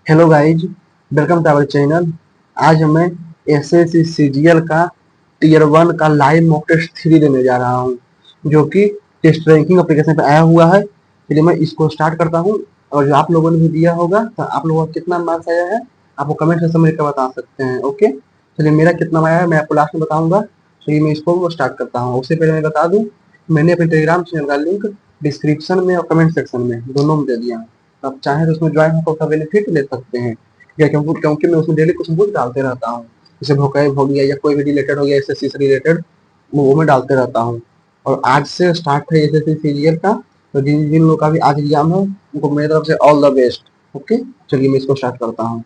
Hello guys, welcome to our channel. आज मैं SSC CGL का टीयर 1 का लाइव मॉक टेस्ट 3 देने जा रहा हूँ, जो कि टेस्ट रैंकिंग एप्लीकेशन पे आया हुआ है। चलिए मैं इसको स्टार्ट करता हूँ। और जो आप लोगों ने भी दिया होगा, तो आप लोगों का कितना मार्क्स आया है आपको कमेंट सेक्शन में लिखकर बता सकते हैं। ओके, चलिए मेरा कितना आया है मैं आपको लास्ट में बताऊंगा। चलिए मैं इसको स्टार्ट करता हूँ। उससे पहले मैं बता दूँ, मैंने अपने टेलीग्राम चैनल का लिंक डिस्क्रिप्शन में और कमेंट सेक्शन में दोनों में दे दिया है। आप चाहें तो उसमें ज्वाइन होकर उसका बेनिफिट ले सकते हैं। या क्योंकि मैं उसमें डेली कुछ ना कुछ डालते रहता हूँ, जैसे भोकाब हो गया या कोई भी रिलेटेड हो गया एसएससी से रिलेटेड, वो मैं डालते रहता हूँ। और आज से स्टार्ट है एसएससी सीजीएल का। तो जिन जिन लोगों का भी आज एग्जाम है उनको मेरी तरफ से ऑल द बेस्ट। ओके, चलिए मैं इसको स्टार्ट करता हूँ।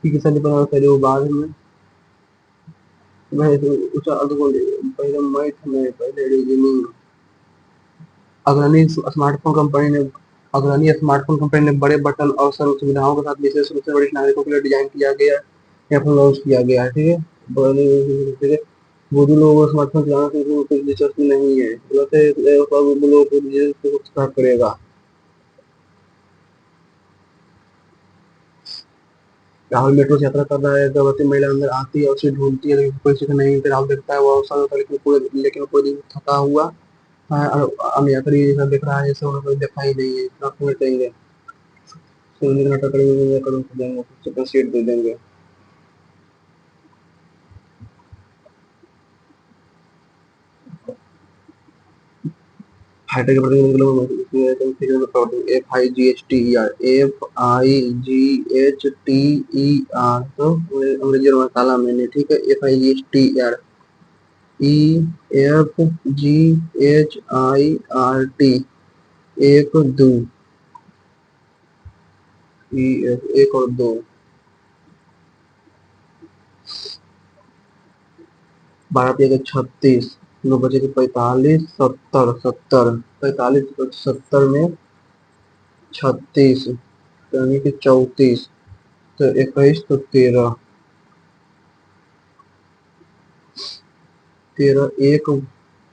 ठीक है सर, पहले बाद में मैं पहले मैथ में पहले रीजनिंग। अग्रणी स्मार्टफोन कंपनी ने अग्रणी स्मार्टफोन कंपनी ने बड़े बटन और सर्व सुविधाओं के साथ विशेष रूप से वरिष्ठ नागरिकों के लिए डिजाइन किया गया है या फिर लॉन्च किया गया है। ठीक है, ठीक है। बुजुर्ग लोगों को स्मार्टफोन चलाना से कोई दिलचस्पी नहीं है, गलत है। बुजुर्ग लोगों को दिलचस्पी करेगा। राहुल मेट्रो से यात्रा कर रहा है, गर्भवती महिला अंदर आती है और उसे ढूंढती है, लेकिन कोई उसे नहीं। फिर राहुल देखता है वो अवसर होता है, लेकिन पूरे दिन थका हुआ है और हम यात्री जैसा दिख रहा है जैसे उन्हें कोई देखा ही नहीं है। इतना तुम्हें चाहिए नाटक करेंगे, कदम से देंगे, सुपर सीट दे देंगे। Hi tech F I G H T E R, F I G H T E R, तो अंग्रेजी और मसाला मैंने। ठीक है, F I G H T R E F G H I R T, एक दो, ई एफ एक और दो। 12 के 36, 9 बजे के 45, 70, 45 में 36, यानी कि 34, तो 21, तो 13, 13, 1,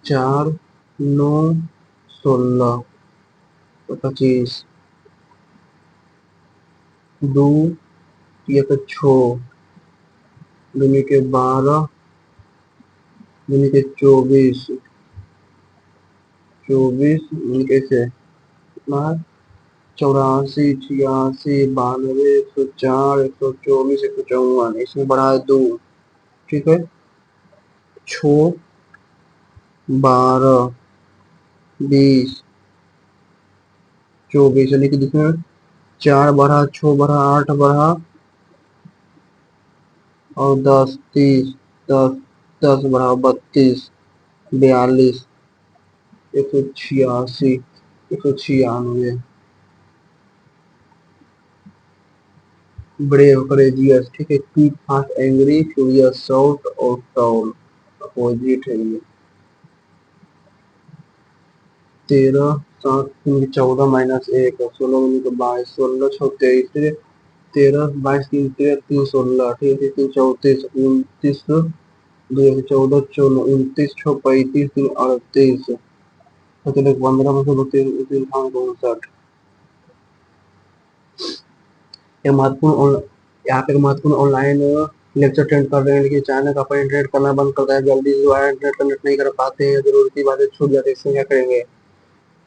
4, 9, 16, तो 25, दो, एक 6, दूनी के 12, दूनी के 24, 24 दूनी से कितना है, 84, 86, 92, 104, 124, 154, इसमें बढ़ा है 2। ठीक है, 6, 12, 20, 24, यानी कि जिसमें 4 बढ़ा, 6 बढ़ा, 8 बढ़ा और 10, 30, 10, 10 बढ़ा 32, 42, 186, 196। Brave, courageous. ठीक है, quick, fast, angry, furious, short और टॉल, अपोजिट है ये। 13, 7, 14 -1, 16, 22, 16, 6, 23, ठीक है। 13, 22, 3, 13, 3, 16, ठीक है, 3, 34, 29, 2, 14, 14, 29, 6, 35, 3, 38, 15, 59। एक महत्वपूर्ण यहाँ पे एक महत्वपूर्ण ऑनलाइन लेक्चर अटेंड कर रहे हैं, लेकिन अचानक अपना इंटरनेट करना बंद करता है। जल्दी जो है इंटरनेट कनेक्ट नहीं कर पाते हैं, जरूरत की बातें छूट जाती है, इससे क्या करेंगे।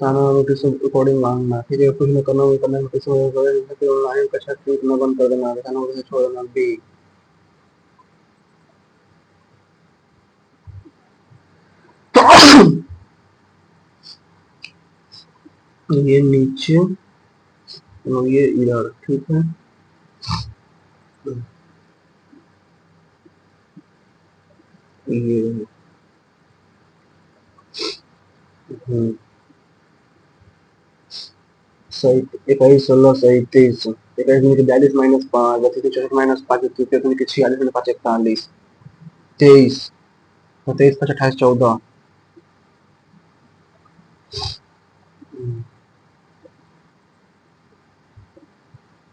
ताना नोटिस रिकॉर्डिंग मांगना। ठीक है, कुछ न करना नोटिस ऑनलाइन कक्षा छूटना बंद कर देना, नोटिस छोड़ देना बी। ये नीचे और ये इधर। ठीक है, ये सही। 21, 16, 37, 21 में 42 -5, 32, 64 -5, 33 में 46 में 5, 41, 23, 23, 5, 28, 14।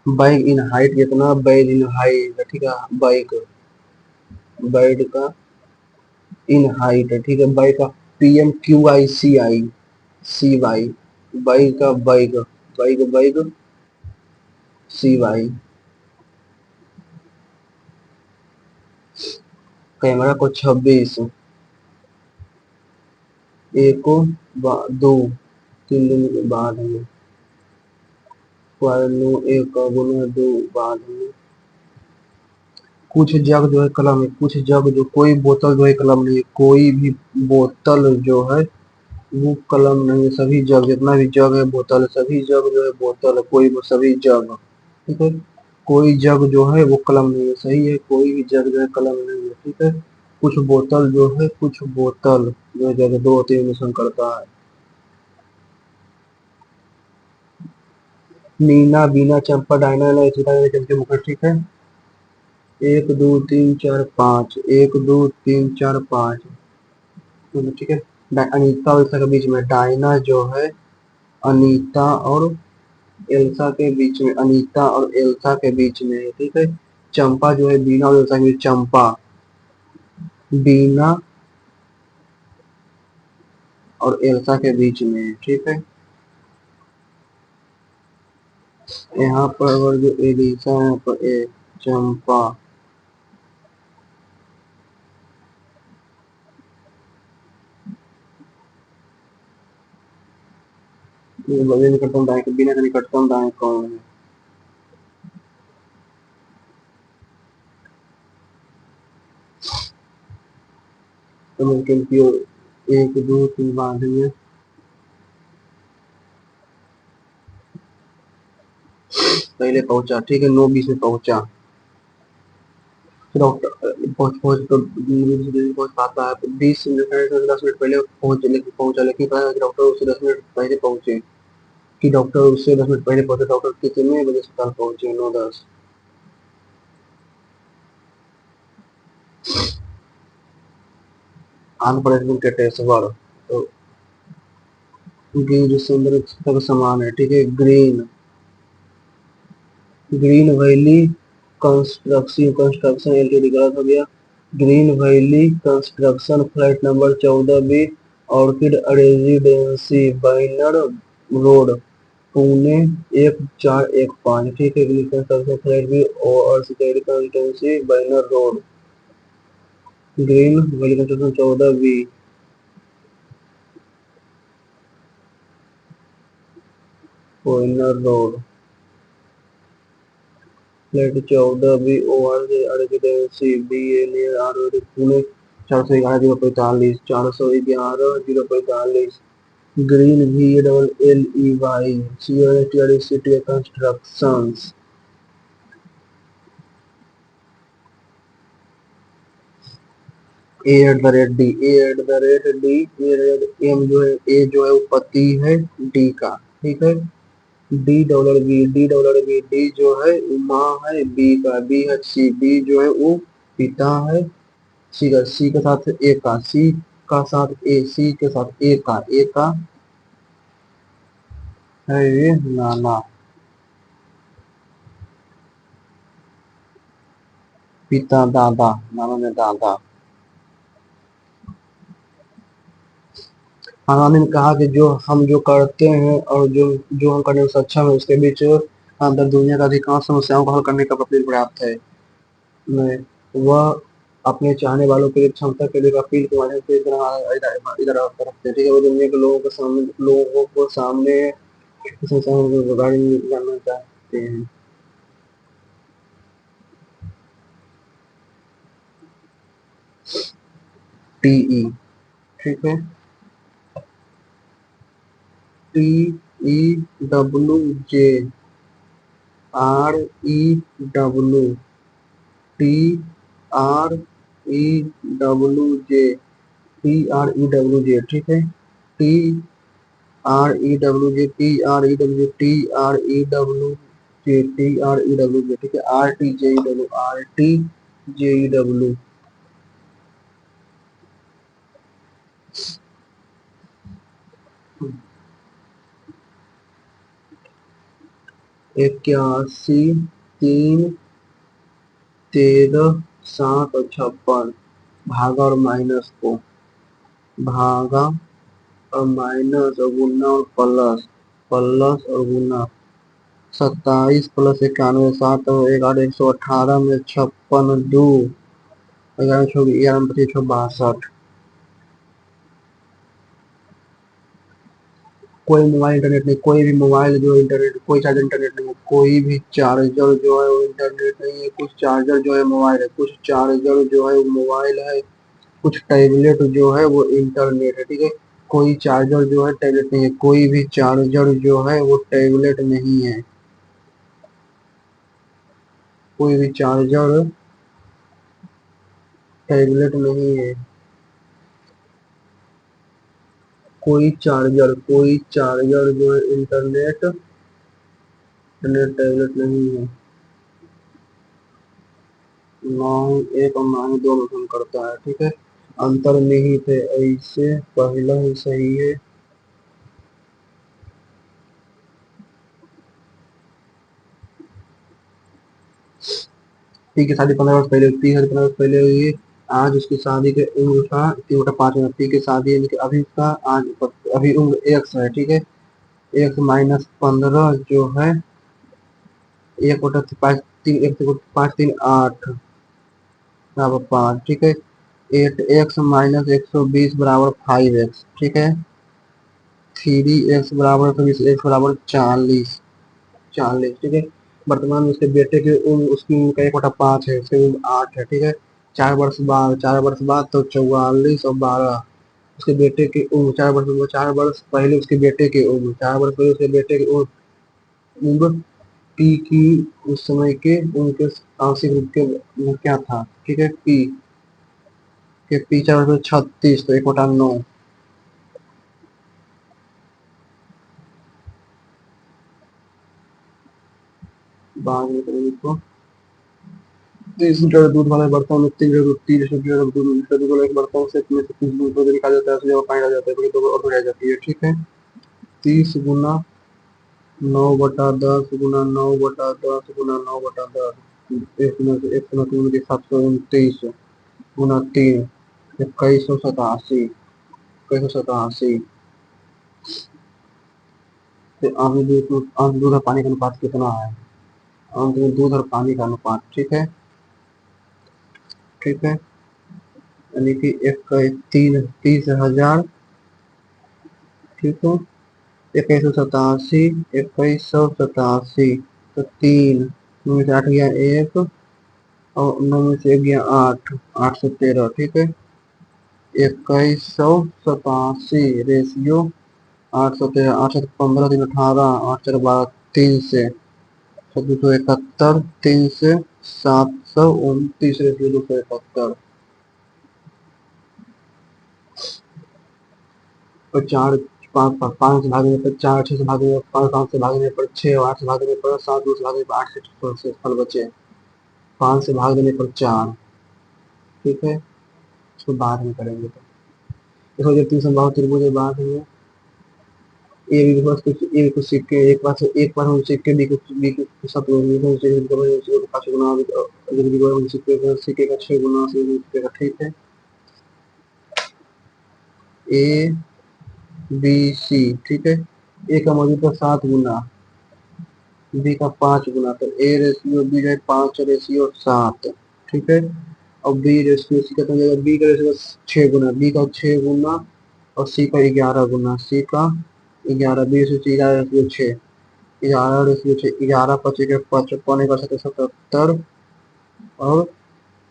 बाइक इन हाइट कितना, बैड इन हाइट। ठीक है, बाइक, बैड का इन हाइट। ठीक है, बाइक का P M Q I C I C Y, बाई का bike, bike bike, C Y. Camera को 26, एक को दो, 3 दिन के बाद में एक का गुना दो बाद में। कुछ जग जो है कलम है, कुछ जग जो, कोई बोतल जो है कलम नहीं है, कोई भी बोतल जो है वो कलम नहीं है, सभी जग जितना भी जग है बोतल है, सभी जग जो है बोतल है, कोई सभी जग, ठीक है। कोई जग जो है वो कलम नहीं है, सही है, कोई भी जग जो है कलम नहीं है, ठीक है। कुछ बोतल जो है, कुछ बोतल जो है जगह दो तीन मिश्रण करता है। मीना बीना चंपा डायना चमके मुखर, ठीक है। 1 2 3 4 5, 1 2 3 4 5, ठीक है। अनीता और एल्सा के बीच में, डायना जो है अनीता और एल्सा के बीच में, अनीता और एल्सा के बीच में है, ठीक है। चंपा जो है बीना और एल्सा के बीच, चंपा, बीना और एल्सा के बीच में है, ठीक है। यहाँ पर अगर जो एलिसा है, यहाँ पर ए चंपा, ये बजे निकटतम दाएं, बिना के निकटतम दाएं कौन है? तो मुमकिन की 1 2 3 बाद में पहले पहुंचा, ठीक है, 9 20 में पहुंचा। डॉक्टर पहुंच तो पहुंच पाता है, तो 20 मिनट 10 मिनट पहले पहुंचा, लेकिन कहा कि डॉक्टर उससे 10 मिनट पहले पहुंचे, कि डॉक्टर उससे 10 मिनट पहले पहुंचे, डॉक्टर कितने बजे अस्पताल पहुंचे? 9 10। आंध्र प्रदेश में केटेश्वर, तो ग्रीन सुंदर तक समान है, ठीक है। Green, green valley construction, construction L T D गलत हो गया। Green valley construction, flat number 14 B, orchid residency, Baner road, Pune 1415, ठीक है। ग्रीन कंस्ट्रक्शन फ्लैट बी और security construction Baner road, green valley construction 14 B, Baner road, flat 14 B और residency B A near R Pune 411 045, 411 045। Green V double L E Y C city constructions, a at the rate D, M जो है, ए जो है वो पति है D का, ठीक है। डी जो है वो माँ है बी का, बी है सी, बी जो है वो पिता है सी का, सी के साथ ए का, सी का साथ ए, सी के साथ ए का, ए का है ये नाना, पिता दादा, नाना में दादा। हमारे ने कहा कि जो करते हैं और जो हम करने में सक्षम है उसके बीच अंतर दुनिया का अधिकांश समस्याओं को हल करने का अपील पर्याप्त है। मैं वह अपने चाहने वालों के लिए क्षमता के लिए अपील के माध्यम से इधर इधर रखते हैं, ठीक है। वो दुनिया के लोगों को सामने समस्याओं के बारे में जानना चाहते हैं। टीई, ठीक है। TEWJ, REW, TREWJ, TREWJ, ठीक है। TREWJ, TREWJ, ठीक है। RTJEW, 81 3 13 7 और 56, भागा और माइनस को, भागा और माइनस और गुना और प्लस, प्लस और गुना 27 प्लस 91 7 और 11 118 में 56 2 11 11 25 162। कोई मोबाइल इंटरनेट नहीं, कोई भी मोबाइल जो इंटरनेट, कोई चार्जर इंटरनेट नहीं है, कोई भी चार्जर जो है वो इंटरनेट नहीं है, कुछ चार्जर जो है मोबाइल है, कुछ चार्जर जो है वो मोबाइल है, कुछ टैबलेट जो है वो इंटरनेट है। ठीक है, कोई चार्जर जो है टैबलेट नहीं है, कोई भी चार्जर जो है वो टैबलेट नहीं है, कोई भी चार्जर टैबलेट नहीं है, कोई चार्जर जो है इंटरनेट इंटरनेट टैबलेट नहीं है। ना ही एक और ना ही दो में काम करता है। ठीक है, अंतर्निहित है, ऐसे पहला ही सही है। पी की शादी 15 वर्ष पहले, पी शादी 15 वर्ष पहले हुई है। आज उसकी शादी के उम्र का 3/5 पी की शादी यानी कि अभी उसका आज अभी उम्र एक्स है। ठीक है, एक्स माइनस 15 जो है 1/5 3 1/5 3 8 बराबर 5। ठीक है, 8x माइनस 120 बराबर 5x। ठीक है, 3x बराबर 120 x बराबर 40। ठीक है, वर्तमान में उसके बेटे की उम्र, उसकी उम्र का 1/5 है, उसकी उम्र 8 है। ठीक है, 4 वर्ष बाद तो 44 और 12 उसके बेटे की उम्र, 4 वर्ष पहले उसके बेटे की उम्र, 4 वर्ष पहले उसके बेटे की उम्र पी की उस समय के उनके आंशिक रूप के क्या था। ठीक है, पी के पी 4 36 तो 1/9 बाद में करेंगे तो 30 लीटर दूध वाले बर्तन में 3 लीटर दूध वाले बर्तन से इसमें से 30 दूध निकाला जाता है, उसमें पानी डाला जाता है, फिर दो और बढ़ाई जाती है। ठीक है, 30 गुना 9/10 गुना 9/10 गुना 9/10 1 के 729 गुना 3 2187। तो आम दूध और पानी का अनुपात कितना है? आम दूध और पानी का अनुपात। ठीक है, ठीक है, यानी कि 30,000। ठीक है, 2187 2187 तो 3 9 में से 8 गया 1 और 9 में से 1 गया 8 813। ठीक है, 2187 रेशियो 813 8 15 3 18 8 4 12 3 से 271 3 से 729 रेशियो 271 और 4 5 से भागने पर 4 6 से भागने पर 5 से भागने पर 6 और 8 से भागने पर 7 2 से भागने पर 8 से फल बचे 5 से भाग देने पर 4। ठीक है, इसको बाद में करेंगे। तो देखो जब 3 समबाहु त्रिभुज है, बाद में ए बी के पास कुछ ए कुछ सिक्के एक पास हम सिक्के बी के साथ सिक्के 5 गुना सिक्के का 6 गुना सिक्के का। ठीक है, ए बी सी। ठीक है, ए का मौजूद था 7 गुना, बी का 5 गुना, तो ए रेशियो बी है 5 रेशियो 7। ठीक है, और बी रेशियो सी का जाएगा, बी का रेशियो 6 गुना, बी का 6 गुना और सी का 11 गुना, सी का 11, बी रेशियो 11 रेशियो 6 11 रेशियो 6 11 पचे के 55 एक 77 और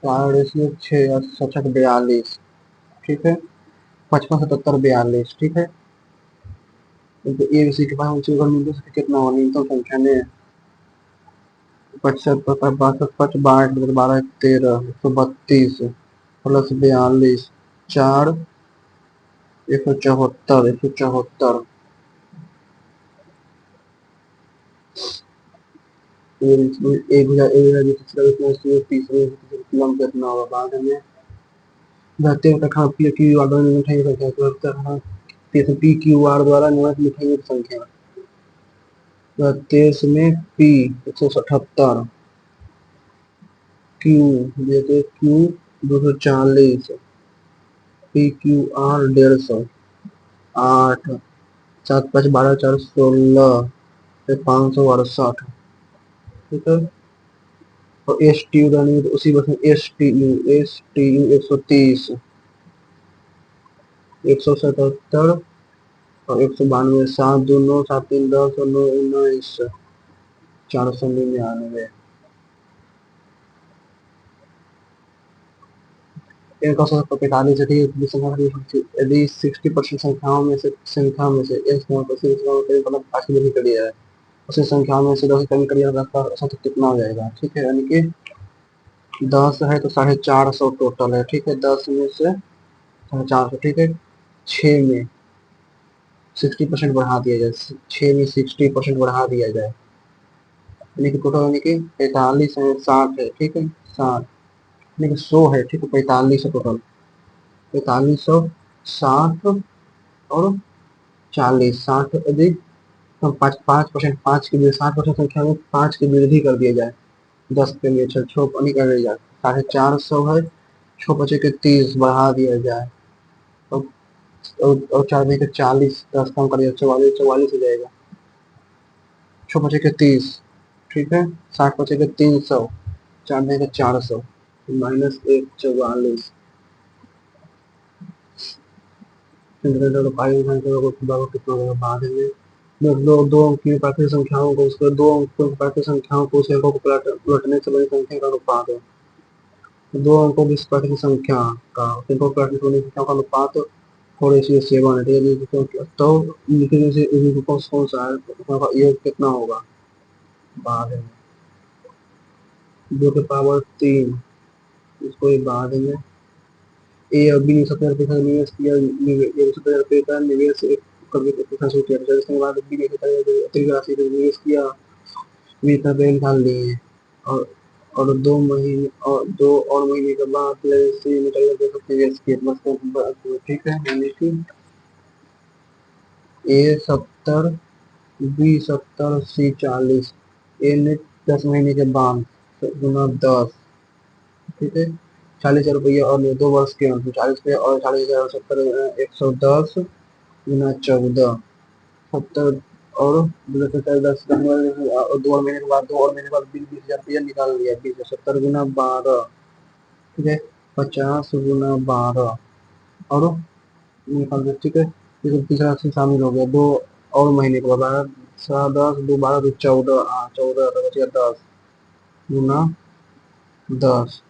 4 रेशियो 6 और 42। ठीक है, 55 77 42। ठीक है, तो ए बी सी के पास ऊंची अगर न्यूनतम संख्या कितना होगा? न्यूनतम संख्या ने 55 62 12 12 13 132 प्लस 42 4 174 174 एक हजार तीसरे कितना होगा बाद में रहते हैं तक पी क्यू आर द्वारा मिठाई की संख्या पी क्यू आर द्वारा निर्मित मिठाइयों की संख्या 23 में पी 177 क्यू जैसे क्यू 240 पी क्यू आर 150 8 7×5 = 12, 4 16, फिर 568। ठीक है। और एस टी यू डालेंगे तो उसी बस में एस टी यू 130, 177 और 192, 7×2 9, 7×3 10 और 9×19, 499। इनका 45 है। ठीक है। यदि 60% संख्याओं में से एक मतलब आज की कड़ी है, उसी संख्या में से 10 कमी करिए तो औसत कितना हो जाएगा। ठीक है, यानी कि 10 है तो 450 टोटल है। ठीक है, 10 में से 450। ठीक है, 6 में 60% बढ़ा दिया जाए, 6 में 60% बढ़ा दिया जाए, यानी कि टोटल यानी कि 45 है, 60 है। ठीक है, 60 यानी कि 100 है। ठीक है, 45 है टोटल, 4500, 60 और 40, 60 अधिक तो 5% 60% संख्या में 5 की वृद्धि कर दिया जाए, 10 के लिए छो नहीं कर जाए, 450 है, 6×5 = 30 बढ़ा दिया जाए, और 4×4 = 40, 10 कम कर दिया 44, 44 हो जाएगा, 6×5 = 30। ठीक है, 60×5 = 300, 4×400 -1 44। कितना होगा बाद में दो अंक की प्राकृतिक संख्याओं को उसके दो अंकों की प्राकृतिक संख्याओं को उस अंकों को पलटने से बड़ी संख्या का अनुपात है। दो अंकों की प्राकृतिक संख्या का अंकों की प्राकृतिक संख्या का अनुपात 4:7 है। तो लिखने से कौन सा है, ये कितना होगा बाद में, 2 की पावर 3, इसको ये बाद में ए और बी ने 70 रुपये का निवेश किया, 70 रुपये का निवेश करके कितना शुरू किया, इसके बाद बी ने अतिरिक्त राशि का निवेश किया, भी इतना रुपये निकाल लिए, और 2 महीने और 2 और महीने के बाद सी निवेश किया मतलब। ठीक है, यानी कि ए 70, बी 70, सी 40, ए ने 10 महीने के बाद गुना 10। ठीक है, 40,000 रुपये और 2 वर्ष के अंत में 40 रुपये और 40,000 70, 110 गुना 14, 70 और 2 और महीने के बाद 20,000 रुपया निकाल लिया, 70 गुना 12। ठीक है, 50 गुना 12 और निकाल दिया। ठीक है, फिर तीसरा राशि शामिल हो गया, 2 और महीने के बाद 10, 2 12 तो 14, 14 तो बच गया 10 गुना 10,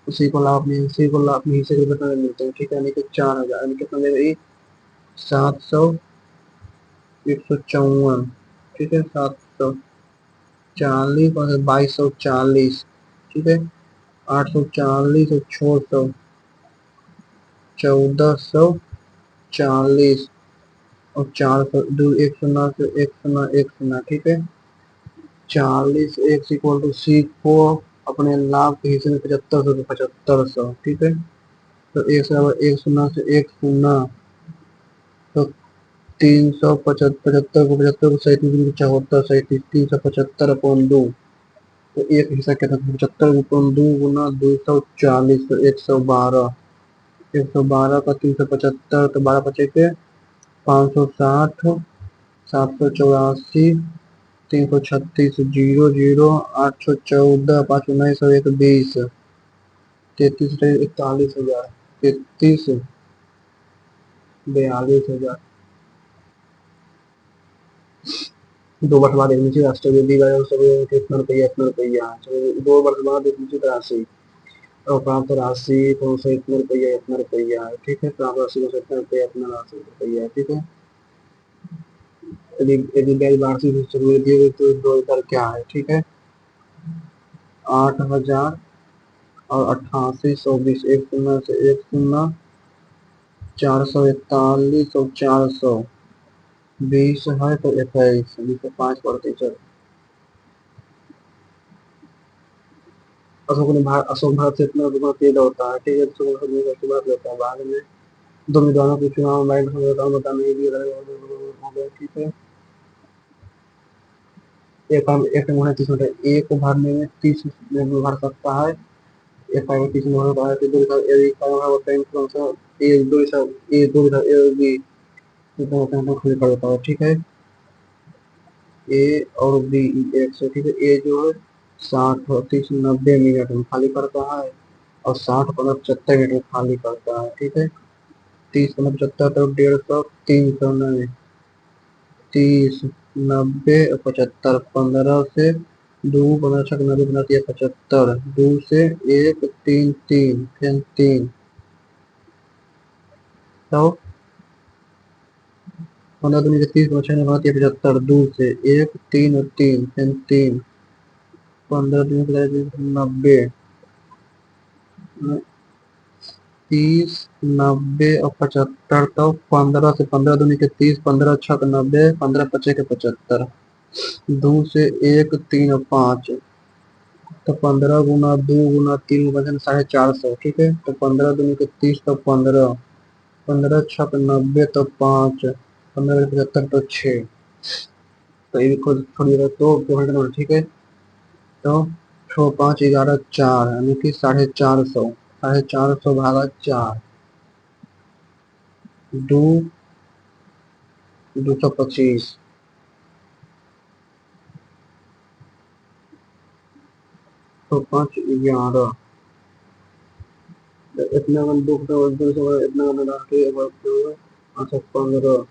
उसी को लाभ में हिस्से के कितना मिलते हैं। ठीक है, यानी कि 4,000, यानी कितना देगा 700, 154। ठीक है, 740 और 2240। ठीक है, 840 और 600, 1440 और 400, 1 0 से 1 0 1 0। ठीक है, 40 x = सी को अपने लाभ के हिस्से में 7500 से 7500। ठीक है, तो 1 0 से 1 0, तो 375 को 37 74 37 375/2, तो एक हिस्सा क्या था 75/2 गुना 240, तो 112, 112 का 375, तो 12 बचे के 560, 784, 336, 00, 814, 5 19 1 20, 33 41,000, 33 42,000। 2 वर्ष बाद एक निश्चित राशि दी गई इतना रुपया इतना रुपया, 2 वर्ष बाद एक निश्चित राशि और प्राप्त राशि तो उसे इतना रुपया है। ठीक है, प्राप्त राशि को इतना रुपया इतना राशि रुपया। ठीक है, यदि ब्याज वार्षिक रूप से दी गई तो दो दर क्या है। ठीक है, 8,000 और 88,120, 1 0 से 1 0, 441 और 420 है तो 21, 5%। अशोक भारत से इतना रुपया तेज होता है। ठीक है, बात लेता है बाद में। 2 उम्मीदवारों के चुनाव में बताने के लिए। ठीक है, एक मुहूर्त 30 मिनट, एक भरने में 30 मिनट में भर सकता है, एक टाइम में 30 मिनट होता है, तो 2 एक दो तो खुद कर देता हूँ, ठीक है। ए और बी, एक से, ठीक है। ए जो है 60 और 30 90 मिनट में खाली करता है, और 60 15 75 मिनट में खाली करता है, ठीक है। 30 15 75 तो 150, 300 नहीं, 30 90 और 75, 15 से दो, 15 छक 90, 15 75, दो से एक, तीन तीन, फिर तीन, तो 15 दूनी के 30, 15 छक 90, 75, दो से एक, तीन और तीन, फिर तीन, 15 दूनी के 90, 30 90 और 75, तो 15 से 15 दूनी के 30, 15 छक 90, 15 पचे के 75, दो से एक, तीन और पाँच, तो 15 गुना दो गुना तीन वजन 450, ठीक है। तो 15 दूनी के 30, तो 15, 15 छक 90, तो 5, 15 75, तो 6, तो ये खुद थोड़ी देर तो पेमेंट करना, ठीक है। तो 6 5 11 4, यानी कि 450, 450 भागा 4, दो, 225, तो 5 11, तो इतना हम दो इतना हम डाल के अच्छा 15,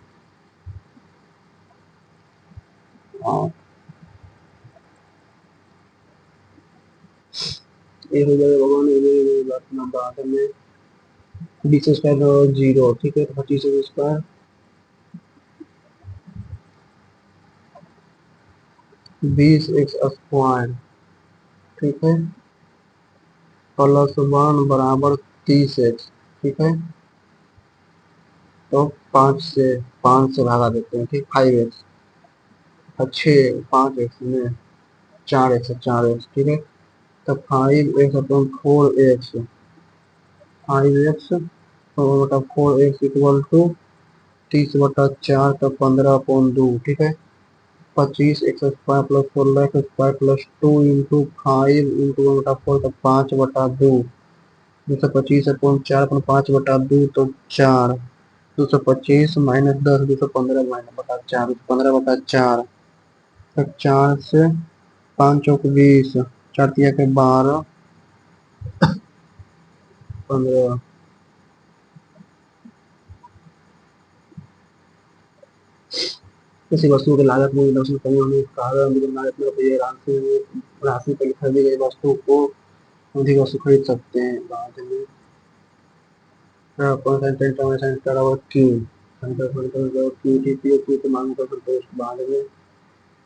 ये हो जाएगा भगवान, ये अपना बाद में 20 स्क्वायर 0, ठीक है। 25 स्क्वायर 20 एक्स स्क्वायर, ठीक है, प्लस 1 बराबर 30 एक्स, ठीक है। तो 5 से भागा देते हैं, ठीक, 5 एक्स, अच्छे 5 एक्स में 4 एक्स, 4 एक्स, ठीक है। तो 5 एक्स अपॉन 4 एक्स, 5 एक्स बटा 4 एक्स इक्वल टू 30 बटा 4, तो 15 अपॉन 2, ठीक है। 25 x square plus 16 x square plus 2 into 5 into 1/4, तो 5/2, 225 अपॉन 4 अपॉन 5/2, तो 4, 225 माइनस 10, 215 माइनस बटा 4, 15/4, तो 4 से 5 चौक 20, 4 तिया के 12, 15, किसी वस्तु की लागत में 10 कमी होने के कारण लागत में रुपये राशि पर खरीदी गई वस्तु को अधिक वस्तु खरीद सकते हैं। बाद में की मांग पर संतोष, बाद में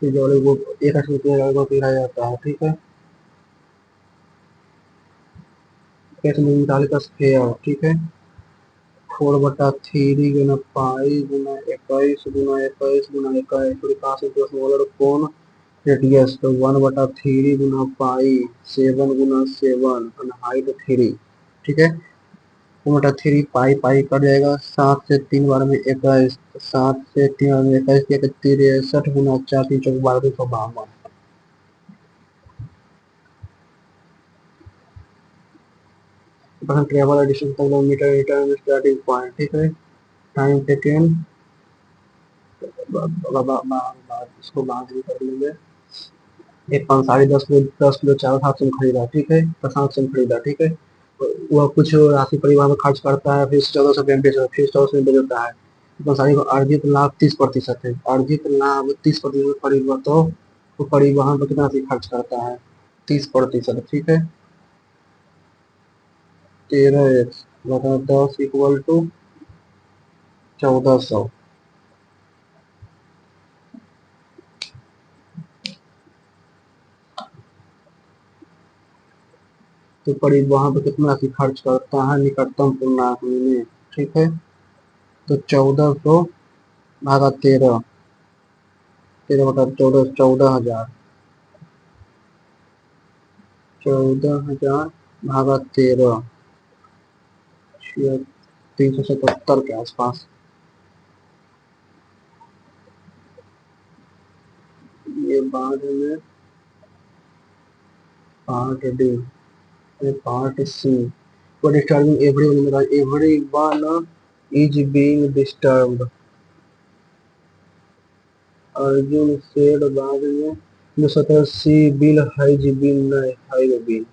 जोड़े वो एक को पीला जाता है, ठीक है। कैसे निकाले का स्क्वायर, ठीक है। 4/3 गुना पाई गुना 21 गुना 21 गुना 21, फिर पास में कौन रेडियस, तो 1/3 गुना पाई, 7 गुना 7 और हाइट 3, ठीक है। 2/3 पाई पाई कट जाएगा, 7 से 3 बार में 21, 7 से 3 बार में 21 किया, 63 गुना 4 3 चौक 12 252, travel addition kilometre return starting point, ठीक है। टाइम टेकन इसको बाद में कर लेंगे। एक पाँच 10.5 किलो चावल हाथ से खरीदा, ठीक है, प्रशांत से खरीदा, ठीक है। वह कुछ राशि परिवार में खर्च करता है, फिर 1400 में बेच, फिर 1400 में बेच देता है। पंसारी को अर्जित लाभ 30% है, अर्जित लाभ 30% परिवहन, तो परिवहन पर कितना राशि खर्च करता है, 30%, ठीक है। 13x बटा 10 इक्वल टू 1400, तो परिवहन पर कितना राशि खर्च करता है निकटतम पूर्णांक में, ठीक है। तो 1400 भागा 13, 13/14, 14,000, 14,000 भागा 13, 377 के आसपास। ये बाद में part D, part C, disturbing everyone is being disturbed, Arjun शेर बाद में जो 17 C bill has been have been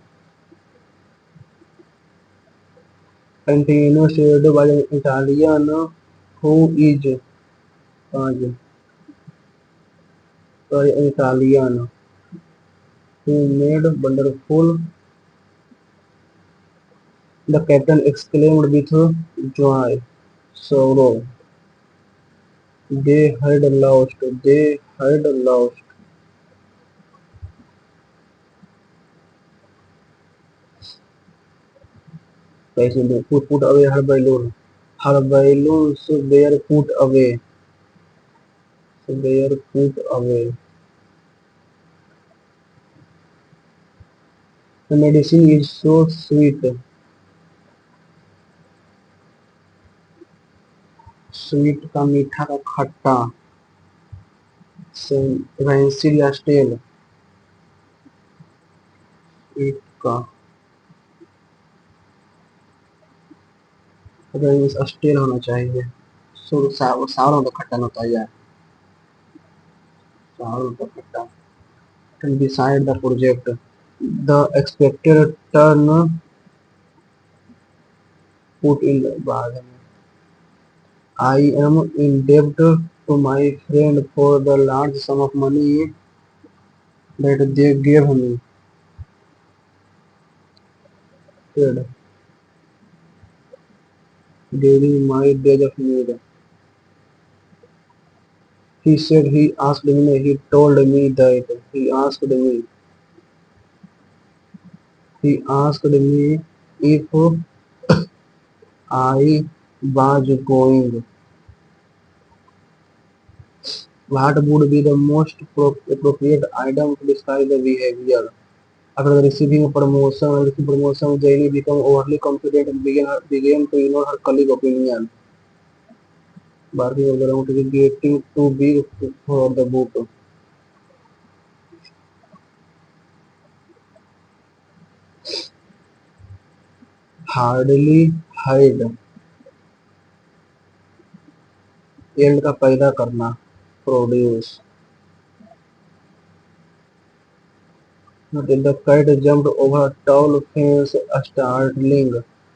Antonio Serrato was an Italian who is sorry, an Italian who made wonderful. The captain exclaimed with joy, sorrow. They had lost. They had lost. Basically, put away her balloon. Her balloons were put away. They were put away. The medicine is so sweet. Sweet का मीठा का खट्टा. Rancid या stale. Sweet का range stele होना चाहिए. सावर तो खट्टा होता है यार. सावर तो खट्टा. And beside the project, the expected turn put in the bargain. I am indebted to my friend for the large sum of money that they gave me. Said, during my days of need. He said he told me that he asked me if I was going. What would be the most appropriate item to describe the behavior? After receiving promotion, Jaini became overly confident and began to ignore her colleague's opinion, barking all around to be getting too big for the boot. Hardly hide, yield का पैदा करना, produce. Until the kite jumped over a tall fence, startling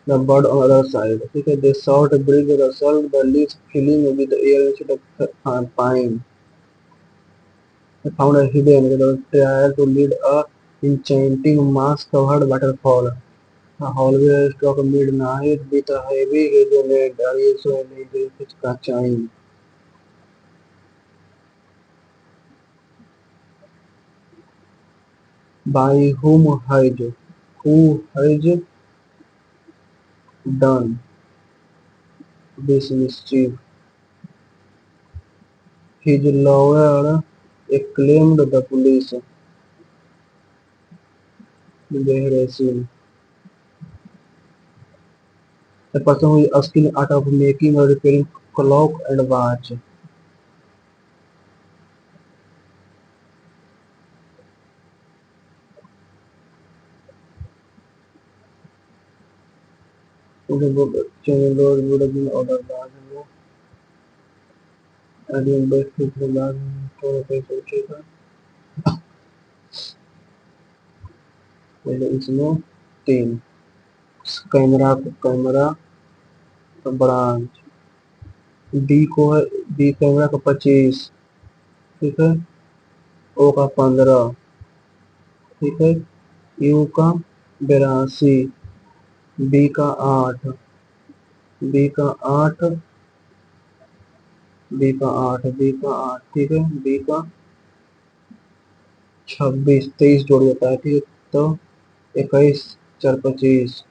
the bird on the other side. The short breeze rustled the leaves, filling with the air instead of pine. They found a hidden trail to lead a enchanting moss-covered waterfall. The hallway struck midnight with a heavy resonant chime. By whom has who has done this mischief? His lawyer acclaimed the police. They had seen a person who is skilled art of making or repairing clock and watch. The chamber would have been ordered large and in best fit the large for a pencil shaker. There is no team. Camera का branch. D को है D camera का 25. ठीक है. ओ का 15. ठीक है. You का 82. बी का 8. बी का 8. बी का 8. बी का 8. ठीक है. बी का 26. 23 जोड़ देता है. ठीक है. तो 21 4 25.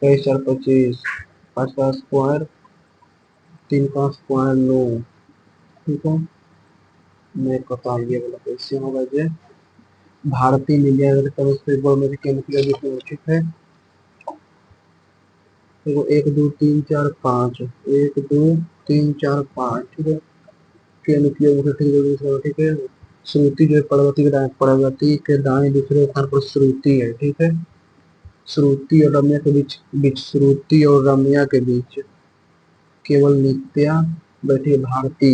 21 4 25. 5 का स्क्वायर. 3 का स्क्वायर 9. ठीक है. मैं बता ये वाला कैसे होगा जे. भारतीय मीडिया में ठीक है. देखो 1 2 3 4 5. 1 2 3 4 5. ठीक है. के अनुक्रिया ठीक है. श्रुति जो है प्रगति के दाएं दूसरे स्थान पर श्रुति है. ठीक है. श्रुति और रम्या के बीच श्रुति और रम्या के बीच केवल नित्या बैठी है. भारती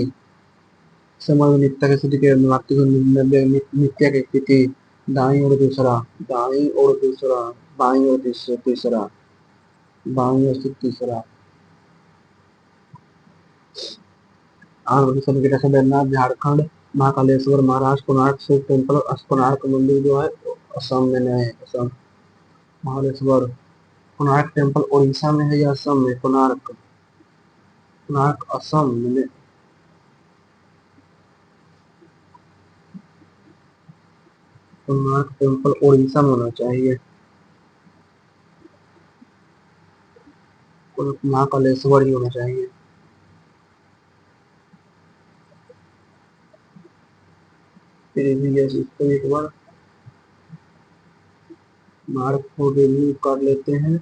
समग्र नित्य की स्थिति के व्यक्ति को नित्य की स्थिति दाईं और दूसरा, दाईं और दूसरा, बाईं और तीसरा, बाईं और तीसरा। आंध्र प्रदेश में जैसे बैद्यनाथ झारखंड, महाकालेश्वर महाराष्ट्र, कोणार्क शिव टेम्पल, कोणार्क मंदिर जो है असम में है। असम महाकालेश्वर, कोणार्क टेम्पल उड़ीसा में है या असम में? कोणार्क, कोणार्क असम में, कोणार्क टेम्पल उड़ीसा में होना चाहिए। महाकालेश्वर ही होना चाहिए। फिर भी इसको एक बार मार्क को रिव्यू कर लेते हैं।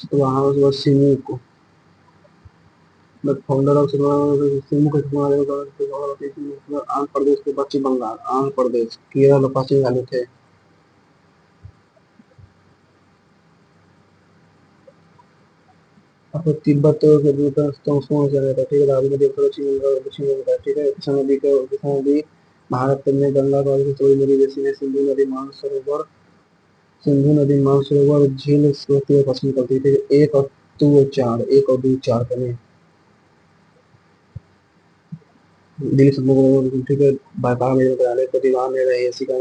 तो वहाँ सिमू को फाउंडर ऑफ सिमू को आंध्र प्रदेश के पश्चिम बंगाल, आंध्र प्रदेश, केरल और पश्चिम बंगाल थे। अब तिब्बत के दूर चला था, ठीक है। रावी नदी उत्तर पश्चिम बंगाल, ठीक है। कृष्णा नदी भारत में गंगा गोदावरी सतलुज नदी जैसी है। सिंधु नदी मानसरोवर झील से पश्चिम निकलती है। एक और दो और चार, एक और दो चार बने दिल्ली से, ठीक है। व्यापार में प्रतिभा में रहे ऐसी का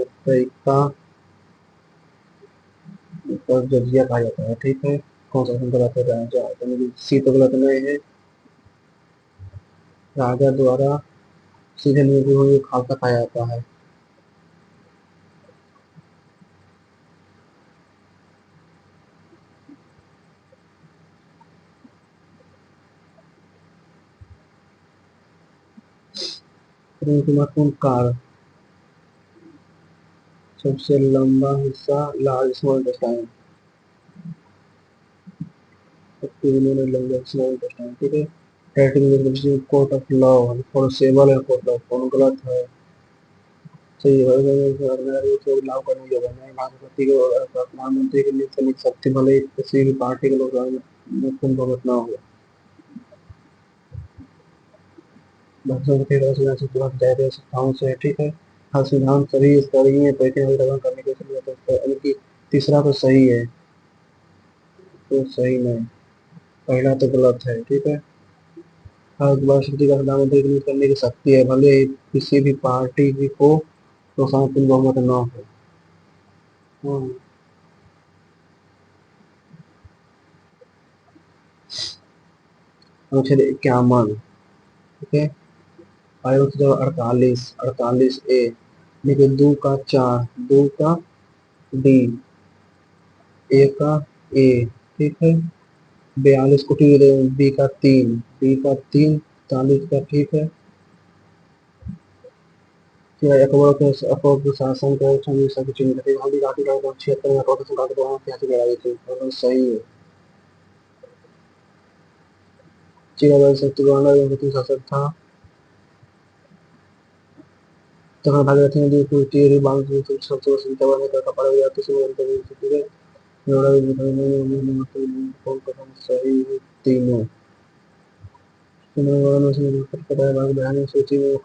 जजिया कहा जाता है, ठीक है। कौन सा गलत है? राजा, तो सी तो गलत नहीं है। राजा द्वारा सीधे नियुक्त हुए खालसा पाया जाता है। महत्वपूर्ण कार, सबसे लंबा हिस्सा लार्ज स्मॉल इंटेस्टाइन, ठीक है। Court of law for several and court of कौन गलत है? सही है। लागू करने के बाद राष्ट्रपति को प्रधानमंत्री के नियुक्त करने की शक्ति भले ही किसी भी पार्टी के लोग पूर्ण बहुमत न हो। तुरंत जायज संस्थाओं से, ठीक है। हर सिद्धांत सभी स्तरीय पैकेज करने के लिए तीसरा तो सही है, तो सही नहीं, पहला तो गलत है, ठीक है। हर राष्ट्रपति का प्रधानमंत्री की नियुक्त करने की शक्ति है भले ही किसी भी पार्टी को तो पूर्ण बहुमत न हो। हम्म, अनुच्छेद 51, ठीक है। आयोग जो 48, 48 ए, देखिए दो का चार, दो का डी, ए का ए, ठीक है। 42 को बी का तीन, बी का तीन, 40 का, ठीक है। फिर अकबर के शासन के सब चिन्ह थे। गांधी घाटी का 76 में अकबर के संघात को ऐतिहासिक लड़ाई थी, और सही है। चिराग शक्ति शासक था। तखन भागीरथी नदी को टिहरी बांध सबसे सुविधा बने का कपड़ा या तो ठीक है। सही है तीनों। सूची में